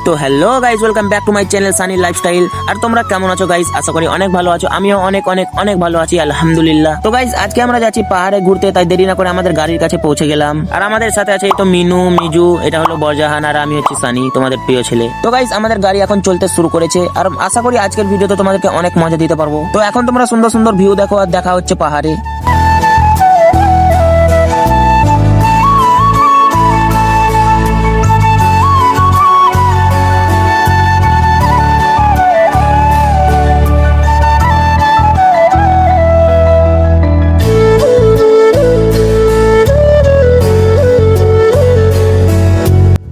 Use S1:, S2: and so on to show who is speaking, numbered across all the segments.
S1: তো hello guys, welcome back to my channel Sunny lifestyle. আর তোমরা কেমন আছো গাইজ? আশা করি অনেক ভালো আছো। আমিও অনেক অনেক অনেক ভালো আছি, আলহামদুলিল্লাহ। তো গাইজ আজকে আমরা যাচ্ছি পাহাড়ে ঘুরতে, তাই দেরি না করে আমাদের গাড়ির কাছে পৌঁছে গেলাম। আর আমাদের সাথে আছে এই তো মিনু, মিজু, এটা হলো বরজাহান, আর আমি হচ্ছি সানি, তোমাদের প্রিয় ছেলে। তো গাইজ আমাদের গাড়ি এখন চলতে শুরু করেছে, আর আশা করি আজকের ভিডিওতে তোমাদেরকে অনেক মজা দিতে পারবো। তো এখন তোমরা সুন্দর সুন্দর ভিউ দেখো, আর দেখা হচ্ছে পাহাড়ে।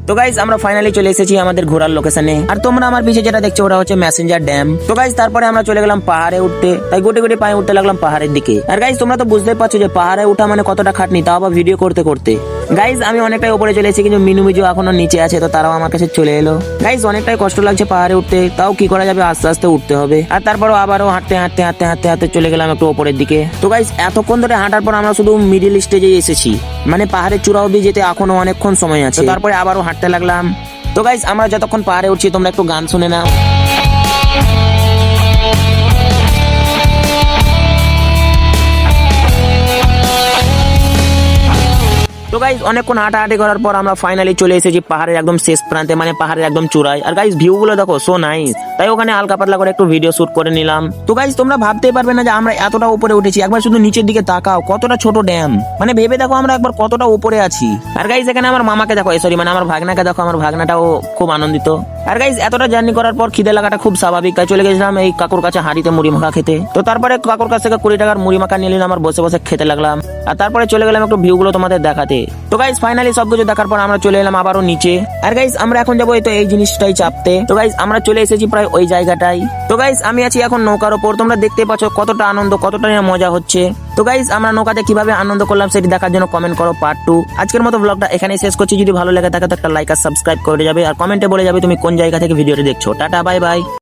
S1: তো গাইজ আমরা ফাইনালি চলে এসেছি আমাদের ঘোরার লোকেশনে। আর তোমরা আমার পিছে যেটা দেখছো ওটা হচ্ছে ম্যাসেঞ্জার ড্যাম। তো গাইজ তারপরে আমরা চলে গেলাম পাহাড়ে উঠতে, তাই গোটে গোটে পায়ে উঠতে লাগলাম পাহাড়ের দিকে। আর গাইজ তোমরা তো বুঝতেই পারছো যে পাহাড়ে উঠা মানে কতটা খাটনি, তাও আবার ভিডিও করতে করতে। গাইজ আমি অনেকটাই উপরে চলে এসেছি, কিন্তু মিনু মিজু এখনো নিচে আছে, তো তারাও আমার কাছে চলে এলো। গাইজ অনেকটাই কষ্ট লাগছে পাহাড়ে উঠতে, তাও কি করা যাবে, আস্তে আস্তে উঠতে হবে। আর তারপরও আবারও হাঁটতে হাঁটতে হাঁটতে হাঁটতে হাঁটতে চলে গেলাম একটু উপরের দিকে। তো গাইজ এতক্ষণ ধরে হাঁটার পর আমরা শুধু মিডিল স্টেজে এসেছি, মানে পাহাড়ের চূড়া অবধি যেতে এখনো অনেকক্ষণ সময় আছে। তারপরে আবারও হাঁটতে লাগলাম। তো গাইস আমরা যতক্ষণ পাহাড়ে উঠছি তোমরা একটু গান শুনে নাও। তো গাইজ অনেকক্ষণ হাঁটাহাঁটি করার পর আমরা ফাইনালি চলে এসেছি পাহাড়ের একদম শেষ প্রান্তে, মানে পাহাড়ের একদম চূড়ায়। আর গাইজ ভিউ গুলো দেখো, সো নাইস। তাই ওখানে হালকা পাতলা করে একটু ভিডিও শুট করে নিলাম। তো গাইজ তোমরা ভাবতেই পারবে না যে আমরা এতটা উপরে উঠেছি। একবার শুধু নিচের দিকে তাকাও, কতটা ছোট ড্যাম, মানে ভেবে দেখো আমরা একবার কতটা উপরে আছি। আর গাইজ এখানে আমার মামাকে দেখো, সরি মানে আমার ভাগনাকে দেখো, আমার ভাগনাটাও খুব আনন্দিত। আর গাইজ এতটা জার্নি করার পর খিদে লাগাটা খুব স্বাভাবিক, তাই চলে গেছিলাম এই কাকুর কাছে হাঁড়িতে মুড়ি মাখা খেতে। তো তারপরে কাকুর কাছ থেকে 20 টাকার মুড়ি মাখা নিয়ে নিলাম, আর বসে বসে খেতে লাগলাম। আর তারপরে চলে গেলাম একটু ভিউ গুলো তোমাদের দেখাতে। তো গাইজ ফাইনালি সবকিছু দেখার পর আমরা চলে এলাম আবারও নিচে। আর গাইজ আমরা এখন যাবো তো এই জিনিসটাই চাপতে। তো গাইজ আমরা চলে এসেছি প্রায় ওই জায়গাটাই। তো গাইজ আমি আছি এখন নৌকার ওপর, তোমরা দেখতে পাচ্ছ কতটা আনন্দ, কতটা মজা হচ্ছে। তো গাইজ আমরা নৌকাতে কিভাবে আনন্দ করলাম সেটি দেখার জন্য কমেন্ট করো পার্ট 2। আজকের মতো ব্লগটা এখানেই শেষ করছি। যদি ভালো লেগে থাকে তো একটা লাইক আর সাবস্ক্রাইব করে যাবে, আর কমেন্টে বলে যাবে তুমি কোন জায়গা থেকে ভিডিওটি দেখছো। Tata, bye bye.